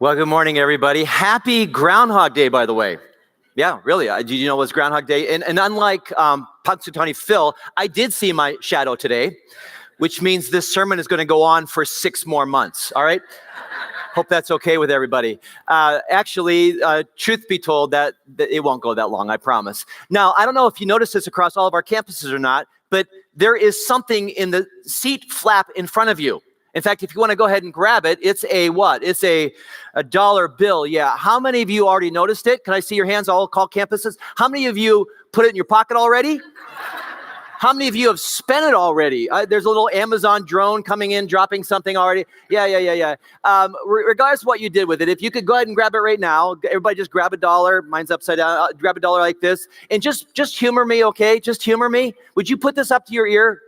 Well, good morning, everybody. Happy Groundhog Day, by the way. Yeah, really. Did you know it was Groundhog Day? And unlike Punxsutawney Phil, I did see my shadow today, which means this sermon is going to go on for 6 more months, all right? Hope that's okay with everybody. Actually, truth be told, that it won't go that long, I promise. Now, I don't know if you noticed this across all of our campuses or not, but there is something in the seat flap in front of you. In fact, if you want to go ahead and grab it, it's a what? It's a dollar bill. Yeah. How many of you already noticed it? Can I see your hands, all call campuses? How many of you put it in your pocket already? How many of you have spent it already? There's a little Amazon drone coming in, dropping something already. Yeah. Regardless of what you did with it, if you could go ahead and grab it right now, everybody just grab a dollar. Mine's upside down. Grab a dollar like this. And just humor me, okay? Just humor me. Would you put this up to your ear?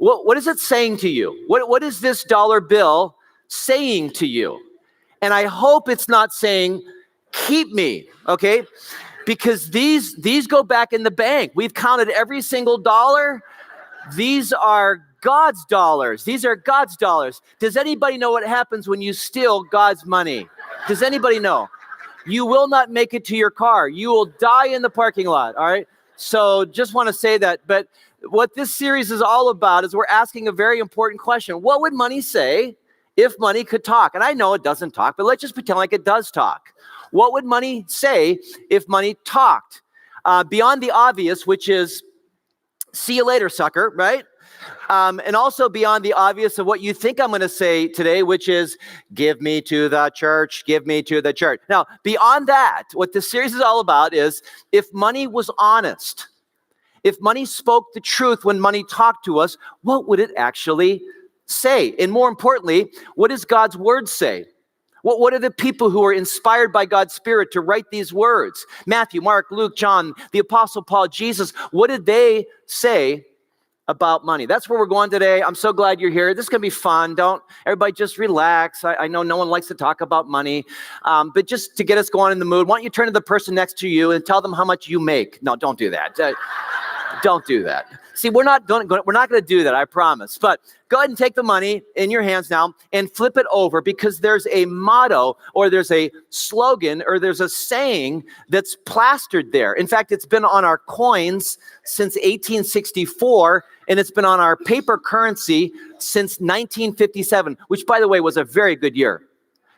What is it saying to you? What is this dollar bill saying to you? And I hope it's not saying, keep me, okay? Because these go back in the bank. We've counted every single dollar. These are God's dollars. These are God's dollars. Does anybody know what happens when you steal God's money? Does anybody know? You will not make it to your car. You will die in the parking lot, all right? So just want to say that, but what this series is all about is we're asking a very important question. What would money say if money could talk? And I know it doesn't talk, but let's just pretend like it does talk. What would money say if money talked? Beyond the obvious, which is, see you later, sucker, right? And also beyond the obvious of what you think I'm going to say today, which is, give me to the church, give me to the church. Now, beyond that, what this series is all about is, if money was honest, if money spoke the truth when money talked to us, what would it actually say? And more importantly, what does God's word say? What are the people who are inspired by God's Spirit to write these words? Matthew, Mark, Luke, John, the Apostle Paul, Jesus, what did they say about money? That's where we're going today. I'm so glad you're here. This is going to be fun. Everybody just relax. I know no one likes to talk about money, but just to get us going in the mood, why don't you turn to the person next to you and tell them how much you make? No, don't do that. Don't do that. See, we're not going to do that, I promise. But go ahead and take the money in your hands now and flip it over, because there's a motto, or there's a slogan, or there's a saying that's plastered there. In fact, it's been on our coins since 1864, and it's been on our paper currency since 1957, which, by the way, was a very good year.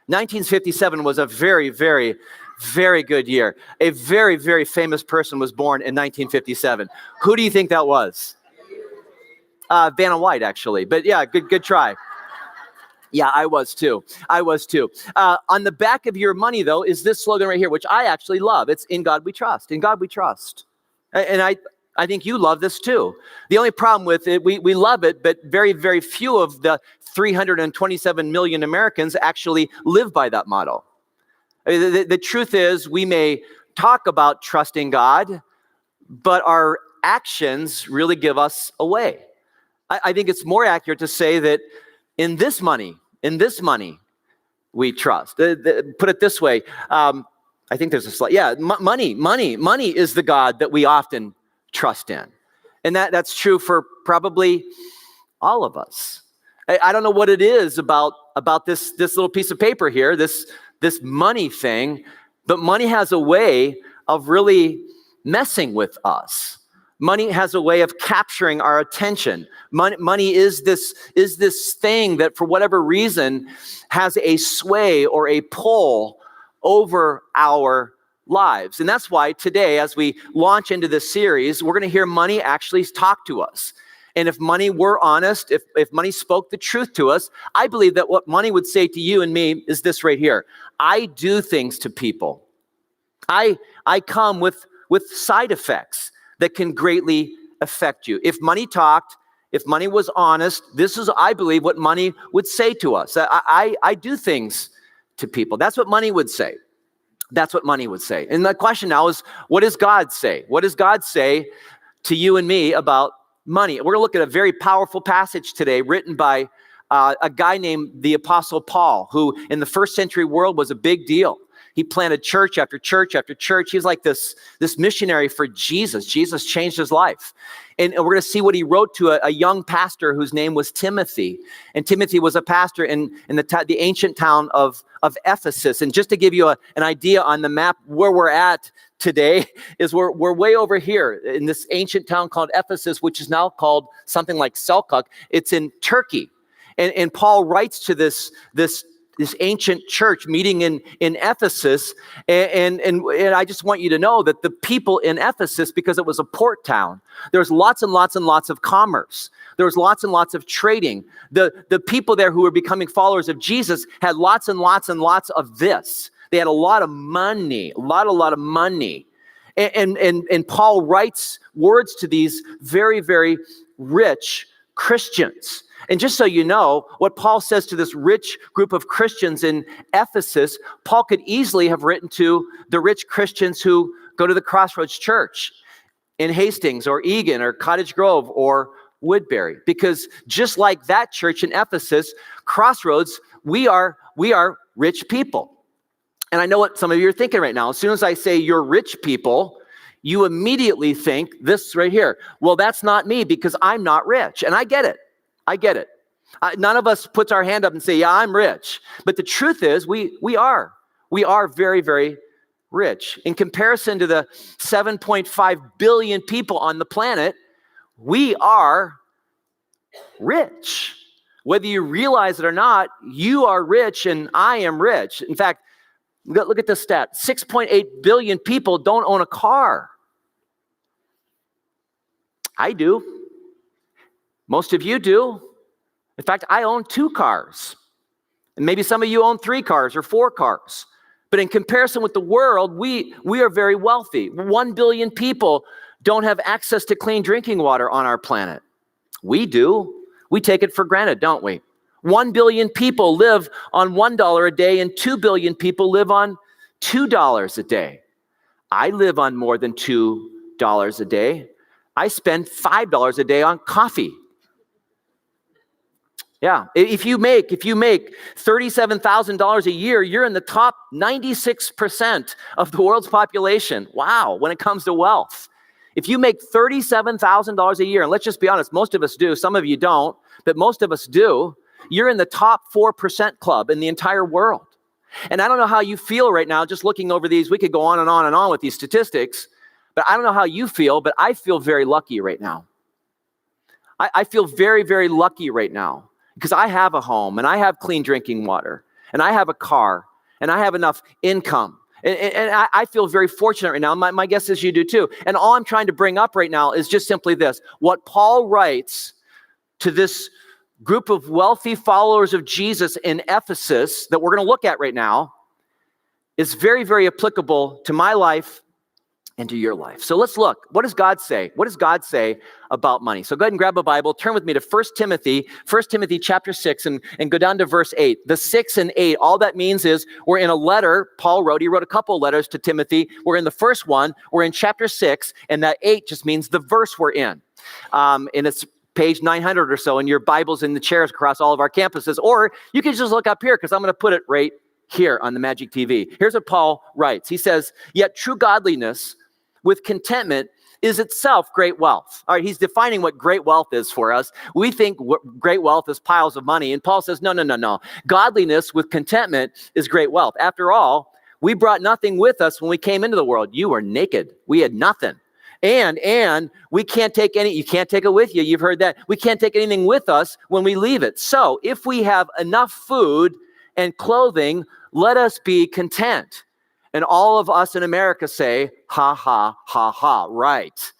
1957 was a very, very, very good year. A very, very famous person was born in 1957. Who do you think that was? Vanna White, actually. But yeah, good try. Yeah, I was too. On the back of your money, though, is this slogan right here, which I actually love. It's "In God We Trust." In God we trust. And I think you love this too. The only problem with it, we love it, but very, very few of the 327 million Americans actually live by that motto. The truth is, we may talk about trusting God, but our actions really give us away. I think it's more accurate to say that in this money, we trust. Put it this way. I think there's a slide. Yeah, money is the God that we often trust in. And that's true for probably all of us. I don't know what it is about this little piece of paper here, this money thing, but money has a way of really messing with us. Money has a way of capturing our attention. Money is this thing that, for whatever reason, has a sway or a pull over our lives. And that's why today, as we launch into this series, we're going to hear money actually talk to us. And if money were honest, if money spoke the truth to us, I believe that what money would say to you and me is this right here. I do things to people. I come with side effects that can greatly affect you. If money talked, if money was honest, this is, I believe, what money would say to us. I do things to people. That's what money would say. That's what money would say. And the question now is, what does God say? What does God say to you and me about money? We're going to look at a very powerful passage today written by a guy named the Apostle Paul, who in the first century world was a big deal. He planted church after church after church. He's like this missionary for Jesus. Jesus changed his life. And we're going to see what he wrote to a young pastor whose name was Timothy. And Timothy was a pastor in the ancient town of Ephesus. And just to give you an idea on the map where we're at today is we're way over here in this ancient town called Ephesus, which is now called something like Selkirk. It's in Turkey. And Paul writes to this ancient church meeting in Ephesus. And I just want you to know that the people in Ephesus, because it was a port town, there's lots and lots and lots of commerce. There was lots and lots of trading. The people there who were becoming followers of Jesus had lots and lots and lots of this. They had a lot of money, a lot of money. And Paul writes words to these very, very rich Christians. And just so you know, what Paul says to this rich group of Christians in Ephesus, Paul could easily have written to the rich Christians who go to the Crossroads Church in Hastings or Egan or Cottage Grove or Woodbury. Because just like that church in Ephesus, Crossroads, we are rich people. And I know what some of you are thinking right now. As soon as I say you're rich people, you immediately think this right here. Well, that's not me because I'm not rich. And I get it. None of us puts our hand up and say, yeah, I'm rich. But the truth is we are very, very rich. In comparison to the 7.5 billion people on the planet, we are rich. Whether you realize it or not, you are rich and I am rich. In fact, look at this stat. 6.8 billion people don't own a car. I do. Most of you do. In fact, I own 2 cars. And maybe some of you own 3 cars or 4 cars. But in comparison with the world, we are very wealthy. 1 billion people don't have access to clean drinking water on our planet. We do. We take it for granted, don't we? 1 billion people live on $1 a day and 2 billion people live on $2 a day. I live on more than $2 a day. I spend $5 a day on coffee. Yeah, if you make $37,000 a year, you're in the top 96% of the world's population. Wow, when it comes to wealth. If you make $37,000 a year, and let's just be honest, most of us do, some of you don't, but most of us do, you're in the top 4% club in the entire world. And I don't know how you feel right now, just looking over these, we could go on and on and on with these statistics, but I don't know how you feel, but I feel very lucky right now. I feel very, very lucky right now. Because I have a home, and I have clean drinking water, and I have a car, and I have enough income. And I feel very fortunate right now. My guess is you do too. And all I'm trying to bring up right now is just simply this. What Paul writes to this group of wealthy followers of Jesus in Ephesus that we're going to look at right now is very, very applicable to my life and to your life. So let's look. What does God say? What does God say about money? So go ahead and grab a Bible. Turn with me to 1 Timothy chapter 6, and go down to verse 8. The 6 and 8, all that means is we're in a letter Paul wrote. He wrote a couple letters to Timothy. We're in the first one. We're in chapter 6, and that 8 just means the verse we're in. And it's page 900 or so in your Bibles in the chairs across all of our campuses. Or you can just look up here because I'm going to put it right here on the Magic TV. Here's what Paul writes. He says, yet true godliness with contentment is itself great wealth. All right, he's defining what great wealth is for us. We think great wealth is piles of money. And Paul says, no. Godliness with contentment is great wealth. After all, we brought nothing with us when we came into the world. You were naked. We had nothing. And we can't take you can't take it with you. You've heard that. We can't take anything with us when we leave it. So if we have enough food and clothing, let us be content. And all of us in America say, ha, ha, ha, ha, right.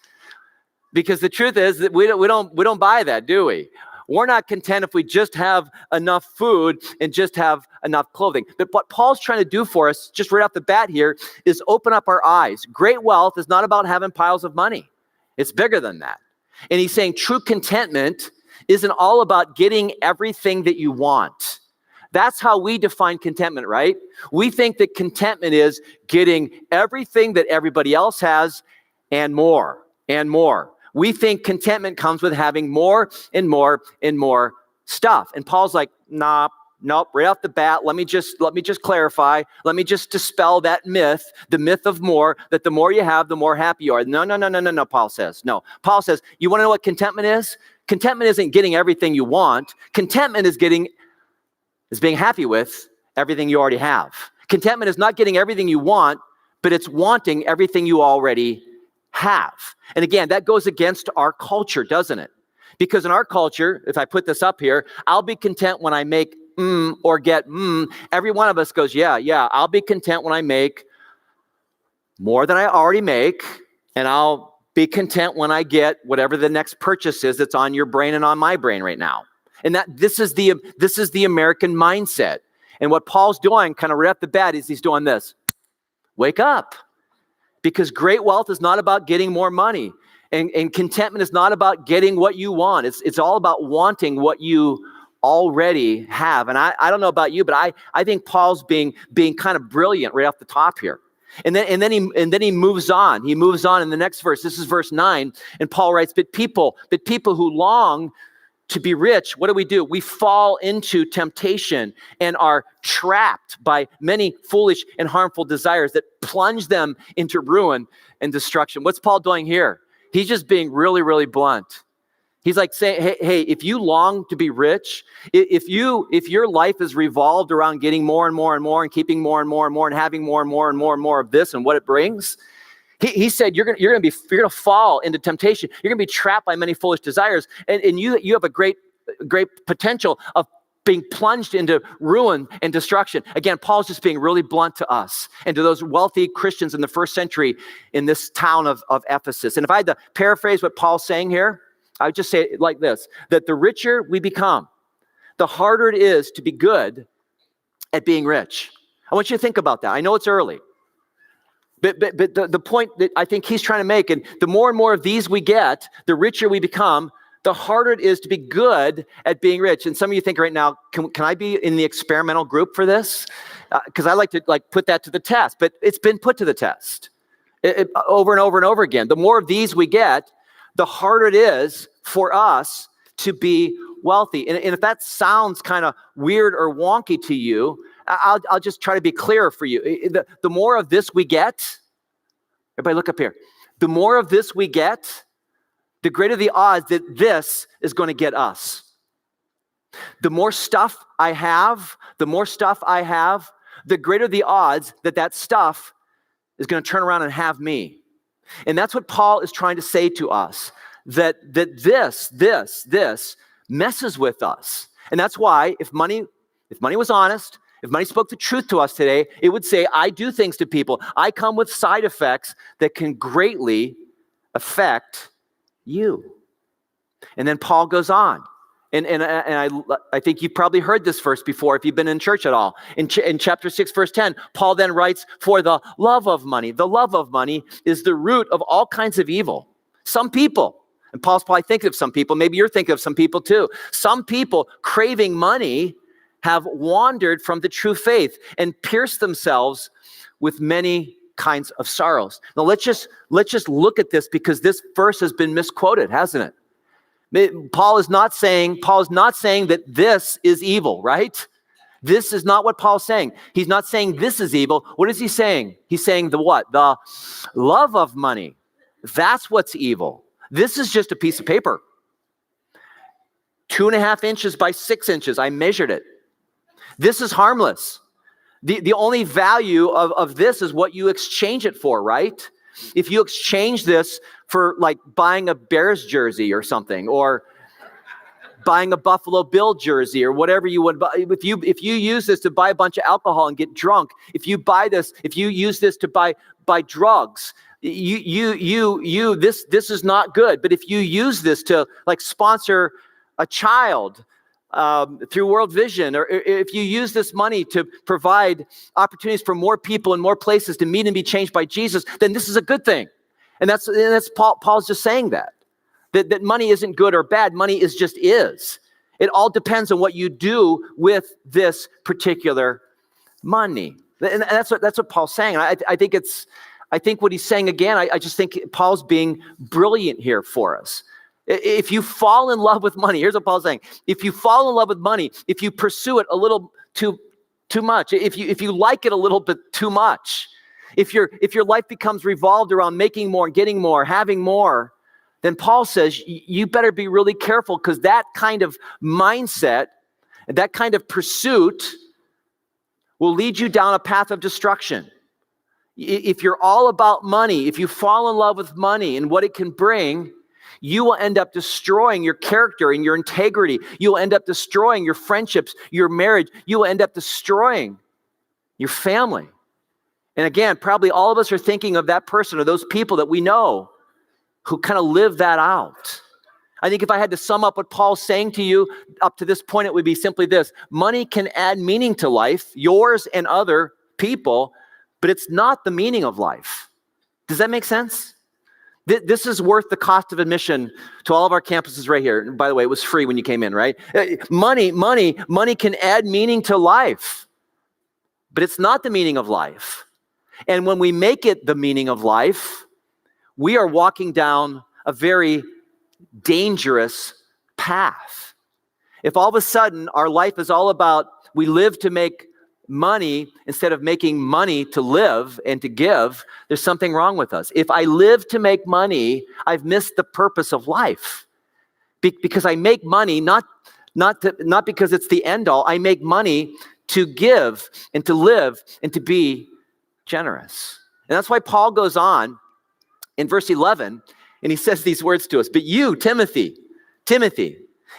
Because the truth is that we don't buy that, do we? We're not content if we just have enough food and just have enough clothing. But what Paul's trying to do for us, just right off the bat here, is open up our eyes. Great wealth is not about having piles of money. It's bigger than that. And he's saying true contentment isn't all about getting everything that you want. That's how we define contentment, right? We think that contentment is getting everything that everybody else has and more and more. We think contentment comes with having more and more and more stuff. And Paul's like, nah, nope, right off the bat, let me just clarify. Let me just dispel that myth, the myth of more, that the more you have, the more happy you are. No, Paul says. No. Paul says, you want to know what contentment is? Contentment isn't getting everything you want. Contentment is being happy with everything you already have. Contentment is not getting everything you want, but it's wanting everything you already have. And again, that goes against our culture, doesn't it? Because in our culture, if I put this up here, I'll be content when I make or get Every one of us goes, yeah, I'll be content when I make more than I already make, and I'll be content when I get whatever the next purchase is that's on your brain and on my brain right now. And this is the American mindset. And what Paul's doing kind of right off the bat is he's doing this. Wake up. Because great wealth is not about getting more money. And contentment is not about getting what you want. It's all about wanting what you already have. And I don't know about you, but I think Paul's being kind of brilliant right off the top here. And then he moves on. He moves on in the next verse. This is verse 9. And Paul writes, but people who long to be rich, what do? We fall into temptation and are trapped by many foolish and harmful desires that plunge them into ruin and destruction. What's Paul doing here? He's just being really, really blunt. He's like saying, hey, if you long to be rich, if your life is revolved around getting more and more and more and keeping more and more and more and having more and more and more and more of this and what it brings, he said you're going to fall into temptation. You're going to be trapped by many foolish desires, and you have a great potential of being plunged into ruin and destruction. Again, Paul's just being really blunt to us and to those wealthy Christians in the first century in this town of Ephesus. And if I had to paraphrase what Paul's saying here, I would just say it like this, that the richer we become, the harder it is to be good at being rich. I want you to think about that. I know it's early. But the point that I think he's trying to make, and the more and more of these we get, the richer we become, the harder it is to be good at being rich. And some of you think right now, can I be in the experimental group for this? Because I like to put that to the test, but it's been put to the test over and over and over again. The more of these we get, the harder it is for us to be wealthy. And if that sounds kind of weird or wonky to you, I'll just try to be clearer for you. The more of this we get, everybody look up here. The more of this we get, the greater the odds that this is going to get us. The more stuff I have, the greater the odds that stuff is going to turn around and have me. And that's what Paul is trying to say to us, that this messes with us. And that's why if money was honest, if money spoke the truth to us today, it would say, I do things to people. I come with side effects that can greatly affect you. And then Paul goes on. And I think you've probably heard this verse before if you've been in church at all. In chapter 6, verse 10, Paul then writes, for the love of money. The love of money is the root of all kinds of evil. Some people, and Paul's probably thinking of some people, maybe you're thinking of some people too. Some people craving money have wandered from the true faith and pierced themselves with many kinds of sorrows. Now let's just look at this, because this verse has been misquoted, hasn't it? Paul is not saying that this is evil, right? This is not what Paul's saying. He's not saying this is evil. What is he saying? He's saying the what? The love of money. That's what's evil. This is just a piece of paper. 2.5 inches by 6 inches. I measured it. This is harmless. The only value of this is what you exchange it for, right? If you exchange this for like buying a Bears jersey or something, or buying a Buffalo Bill jersey or whatever you would buy, if you use this to buy a bunch of alcohol and get drunk, if you use this to buy drugs, this is not good. But if you use this to like sponsor a child through World Vision, or if you use this money to provide opportunities for more people in more places to meet and be changed by Jesus, then this is a good thing. And that's Paul's just saying that money isn't good or bad. Money just is. It all depends on what you do with this particular money. And that's what Paul's saying. I think what he's saying again, I just think Paul's being brilliant here for us. If you fall in love with money, here's what Paul's saying. If you fall in love with money, if you pursue it a little too much, if you like it a little bit too much, if your life becomes revolved around making more, getting more, having more, then Paul says you better be really careful, because that kind of mindset, that kind of pursuit will lead you down a path of destruction. If you're all about money, if you fall in love with money and what it can bring, you will end up destroying your character and your integrity. You will end up destroying your friendships, your marriage. You will end up destroying your family. And again, probably all of us are thinking of that person or those people that we know who kind of live that out. I think if I had to sum up what Paul's saying to you up to this point, it would be simply this: money can add meaning to life, yours and other people, but it's not the meaning of life. Does that make sense? This is worth the cost of admission to all of our campuses right here. And by the way, it was free when you came in, right? Money can add meaning to life, but it's not the meaning of life. And when we make it the meaning of life, we are walking down a very dangerous path. If all of a sudden our life is all about we live to make money instead of making money to live and to give, there's something wrong with us. If I live to make money, I've missed the purpose of life. Because I make money not because it's the end all. I make money to give and to live and to be generous. And that's why Paul goes on in verse 11, and he says these words to us. But you, Timothy,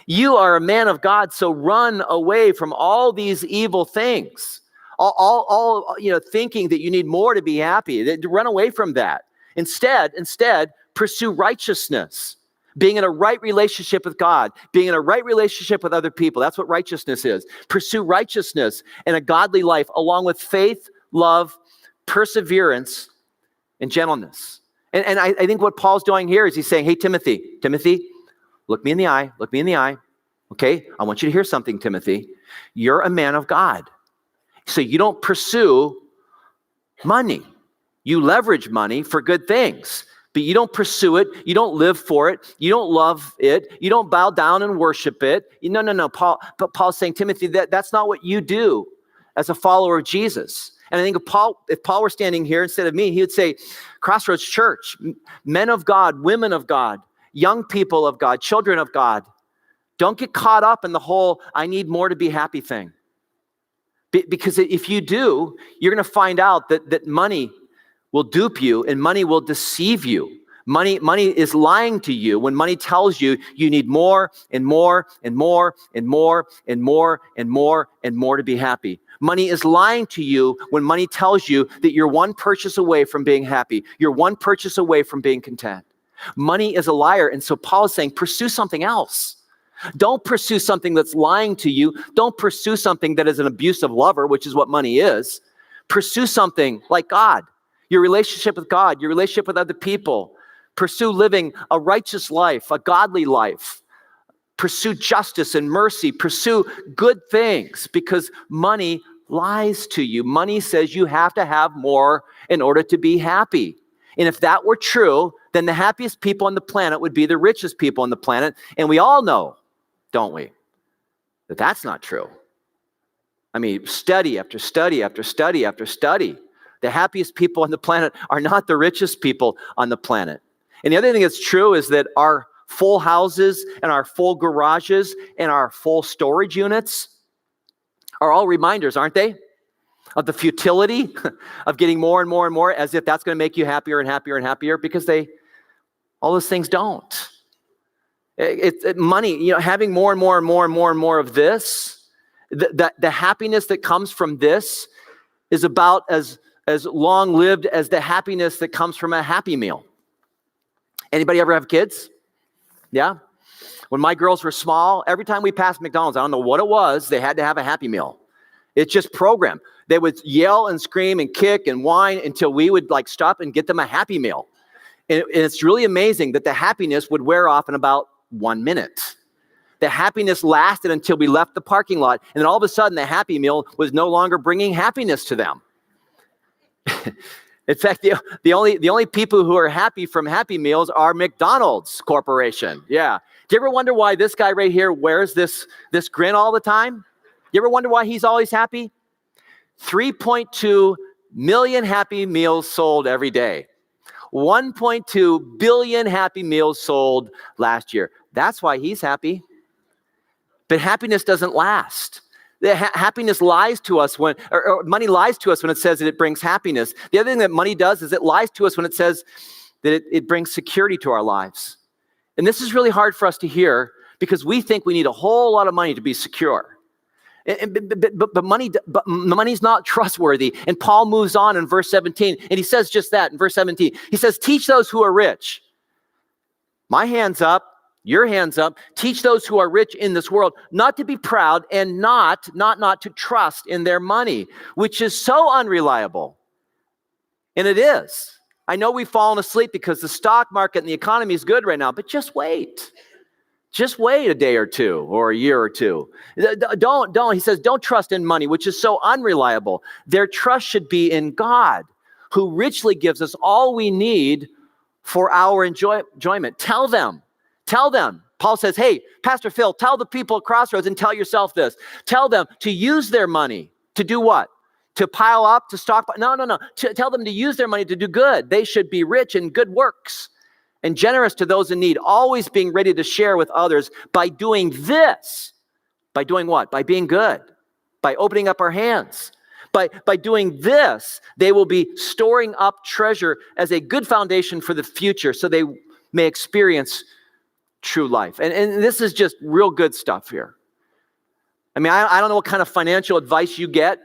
you are a man of God, so run away from all these evil things. All thinking that you need more to be happy. Run away from that. Instead, pursue righteousness. Being in a right relationship with God, being in a right relationship with other people. That's what righteousness is. Pursue righteousness and a godly life, along with faith, love, perseverance, and gentleness. And I think what Paul's doing here is he's saying, hey, Timothy, look me in the eye. Okay, I want you to hear something, Timothy. You're a man of God. So you don't pursue money. You leverage money for good things, but you don't pursue it. You don't live for it. You don't love it. You don't bow down and worship it. No. Paul's saying, Timothy, that's not what you do as a follower of Jesus. And I think if Paul were standing here instead of me, he would say, Crossroads Church, men of God, women of God, young people of God, children of God, don't get caught up in the whole I need more to be happy thing. Because if you do, you're going to find out that money will dupe you and money will deceive you. Money is lying to you when money tells you you need more and more and more and more and more and more and more to be happy. Money is lying to you when money tells you that you're one purchase away from being happy. You're one purchase away from being content. Money is a liar. And so Paul is saying, pursue something else. Don't pursue something that's lying to you. Don't pursue something that is an abusive lover, which is what money is. Pursue something like God, your relationship with God, your relationship with other people. Pursue living a righteous life, a godly life. Pursue justice and mercy. Pursue good things, because money lies to you. Money says you have to have more in order to be happy. And if that were true, then the happiest people on the planet would be the richest people on the planet. And we all know, don't we, that that's not true. I mean, study after study after study after study. The happiest people on the planet are not the richest people on the planet. And the other thing that's true is that our full houses and our full garages and our full storage units are all reminders, aren't they? Of the futility of getting more and more and more, as if that's going to make you happier and happier and happier, because all those things don't. Money, having more and more and more and more and more of this, the happiness that comes from this is about as long-lived as the happiness that comes from a Happy Meal. Anybody ever have kids? Yeah? When my girls were small, every time we passed McDonald's, I don't know what it was, they had to have a Happy Meal. It's just programmed. They would yell and scream and kick and whine until we would stop and get them a Happy Meal. And it's really amazing that the happiness would wear off in about 1 minute. The happiness lasted until we left the parking lot, and then all of a sudden the Happy Meal was no longer bringing happiness to them. In fact, the only people who are happy from Happy Meals are McDonald's Corporation. Yeah. Do you ever wonder why this guy right here wears this grin all the time? You ever wonder why he's always happy? 3.2 million Happy Meals sold every day. 1.2 billion Happy Meals sold last year. That's why he's happy. But happiness doesn't last. Happiness lies to us or money lies to us when it says that it brings happiness. The other thing that money does is it lies to us when it says that it brings security to our lives. And this is really hard for us to hear because we think we need a whole lot of money to be secure. But money's not trustworthy. And Paul moves on in verse 17, and he says just that in verse 17. He says, teach those who are rich. My hand's up. Your hands up. Teach those who are rich in this world not to be proud and not to trust in their money, which is so unreliable. And it is. I know we've fallen asleep because the stock market and the economy is good right now, but just wait. Just wait a day or two or a year or two. He says, don't trust in money, which is so unreliable. Their trust should be in God, who richly gives us all we need for our enjoyment. Tell them. Paul says, hey, Pastor Phil, tell the people at Crossroads and tell yourself this. Tell them to use their money to do what? To pile up, to stockpile? No. Tell them to use their money to do good. They should be rich in good works and generous to those in need, always being ready to share with others by doing this. By doing what? By being good. By opening up our hands. By doing this, they will be storing up treasure as a good foundation for the future so they may experience true life. And this is just real good stuff here. I mean, I don't know what kind of financial advice you get,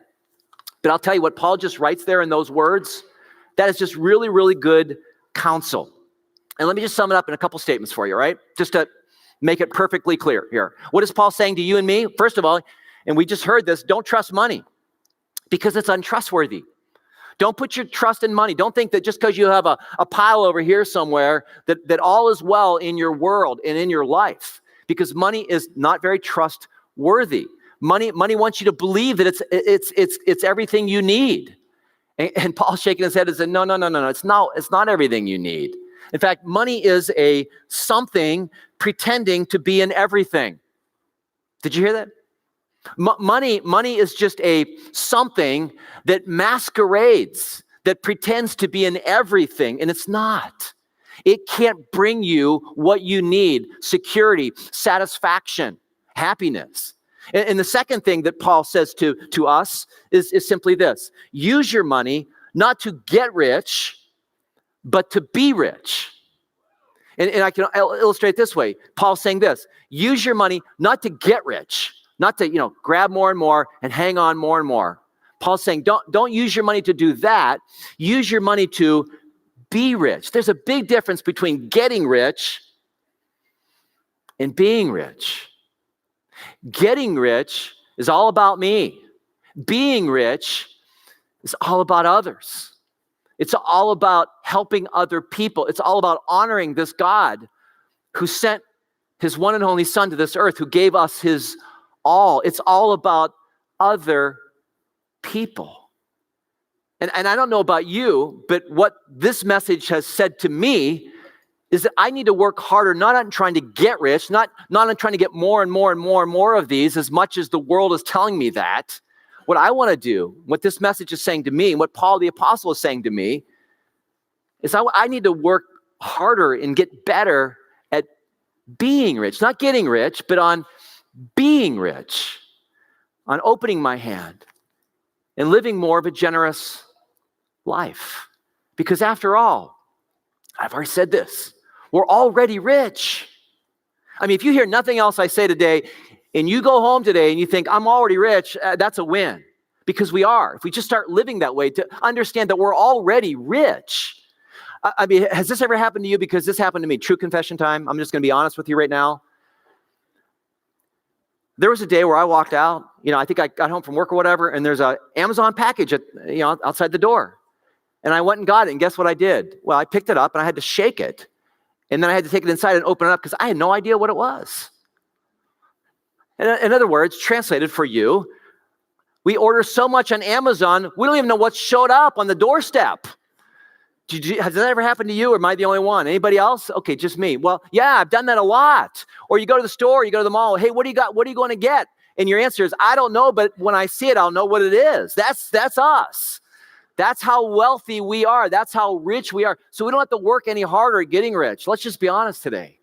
but I'll tell you what Paul just writes there in those words. That is just really, really good counsel. And let me just sum it up in a couple statements for you, right? Just to make it perfectly clear here. What is Paul saying to you and me? First of all, and we just heard this, don't trust money because it's untrustworthy. Don't put your trust in money. Don't think that just because you have a pile over here somewhere that all is well in your world and in your life, because money is not very trustworthy. Money wants you to believe that it's everything you need. And Paul's shaking his head and said, no, it's not everything you need. In fact, money is a something pretending to be in everything. Did you hear that? Money is just a something that masquerades, that pretends to be in everything, and it's not. It can't bring you what you need: security, satisfaction, happiness. And the second thing that Paul says to us is simply this: use your money not to get rich, but to be rich. And I can illustrate this way. Paul's saying this: use your money not to get rich, not to, grab more and more and hang on more and more. Paul's saying, don't use your money to do that. Use your money to be rich. There's a big difference between getting rich and being rich. Getting rich is all about me. Being rich is all about others. It's all about helping other people. It's all about honoring this God who sent his one and only Son to this earth, who gave us his all. It's all about other people. And I don't know about you, but what this message has said to me is that I need to work harder, not on trying to get rich, not on trying to get more and more and more and more of these, as much as the world is telling me that. What I want to do, what this message is saying to me, and what Paul the Apostle is saying to me, is I need to work harder and get better at being rich. Not getting rich, but on being rich, on opening my hand and living more of a generous life. Because after all, I've already said this, we're already rich. I mean, if you hear nothing else I say today, and you go home today and you think, I'm already rich, that's a win. Because we are. If we just start living that way, to understand that we're already rich. I mean, has this ever happened to you? Because this happened to me. True confession time. I'm just going to be honest with you right now. There was a day where I walked out, I think I got home from work or whatever, and there's an Amazon package outside the door. And I went and got it, and guess what I did? Well, I picked it up, and I had to shake it. And then I had to take it inside and open it up because I had no idea what it was. In other words, translated for you, we order so much on Amazon, we don't even know what showed up on the doorstep. Has that ever happened to you, or am I the only one? Anybody else? Okay, just me. Well, yeah, I've done that a lot. Or you go to the store, you go to the mall. Hey, what do you got? What are you going to get? And your answer is, I don't know, but when I see it, I'll know what it is. That's us. That's how wealthy we are. That's how rich we are. So we don't have to work any harder at getting rich. Let's just be honest today.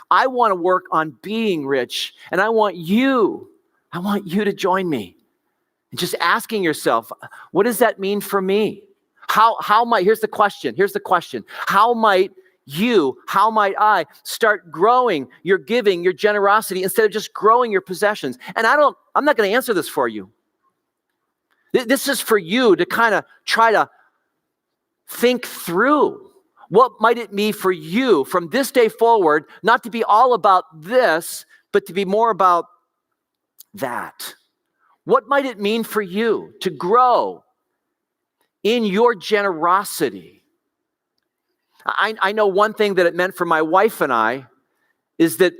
I want to work on being rich, and I want you to join me. And just asking yourself, what does that mean for me? Here's the question. How might I start growing your giving, your generosity, instead of just growing your possessions? And I'm not going to answer this for you. This is for you to kind of try to think through. What might it be for you from this day forward, not to be all about this, but to be more about that? What might it mean for you to grow in your generosity? I know one thing that it meant for my wife and I is that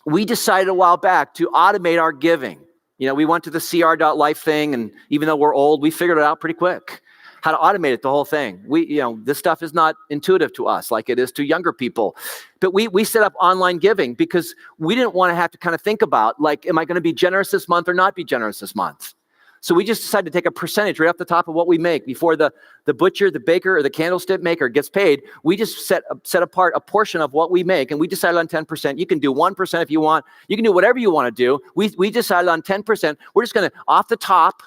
we decided a while back to automate our giving. We went to the cr.life thing, and even though we're old, we figured it out pretty quick. How to automate it, the whole thing. This stuff is not intuitive to us like it is to younger people. But we set up online giving because we didn't want to have to kind of think about, like, am I going to be generous this month or not be generous this month? So we just decided to take a percentage right off the top of what we make before the butcher, the baker, or the candlestick maker gets paid. We just set apart a portion of what we make, and we decided on 10%. You can do 1% if you want. You can do whatever you want to do. We decided on 10%. We're just going to, off the top,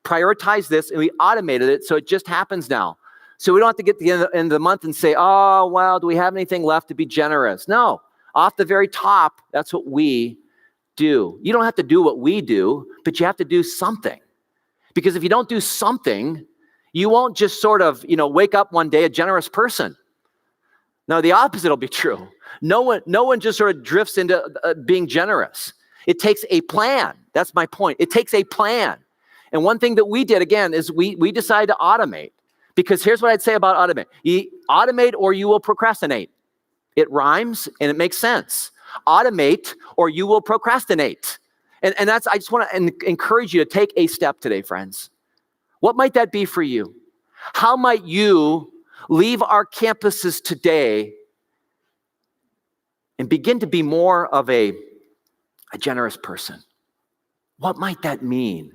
prioritize this, and we automated it so it just happens now. So we don't have to get to the end of the month and say, oh, well, do we have anything left to be generous? No, off the very top, that's what we do. You don't have to do what we do, but you have to do something. Because if you don't do something, you won't just sort of, wake up one day a generous person. No, the opposite will be true. No one just sort of drifts into being generous. It takes a plan. That's my point. It takes a plan. And one thing that we did, again, is we decided to automate. Because here's what I'd say about automate. You automate or you will procrastinate. It rhymes and it makes sense. Automate or you will procrastinate. And that's, I just want to encourage you to take a step today, friends. What might that be for you? How might you leave our campuses today and begin to be more of a generous person? What might that mean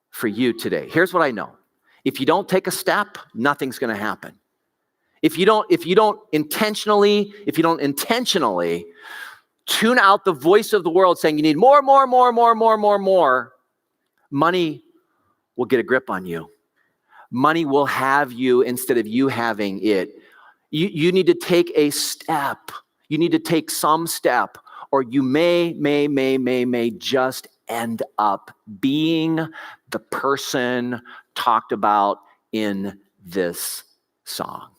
for you today? Here's what I know. If you don't take a step, nothing's going to happen. If you don't intentionally tune out the voice of the world saying you need more, money will get a grip on you. Money will have you instead of you having it. You need to take a step. You need to take some step, or you may just end up being the person talked about in this song.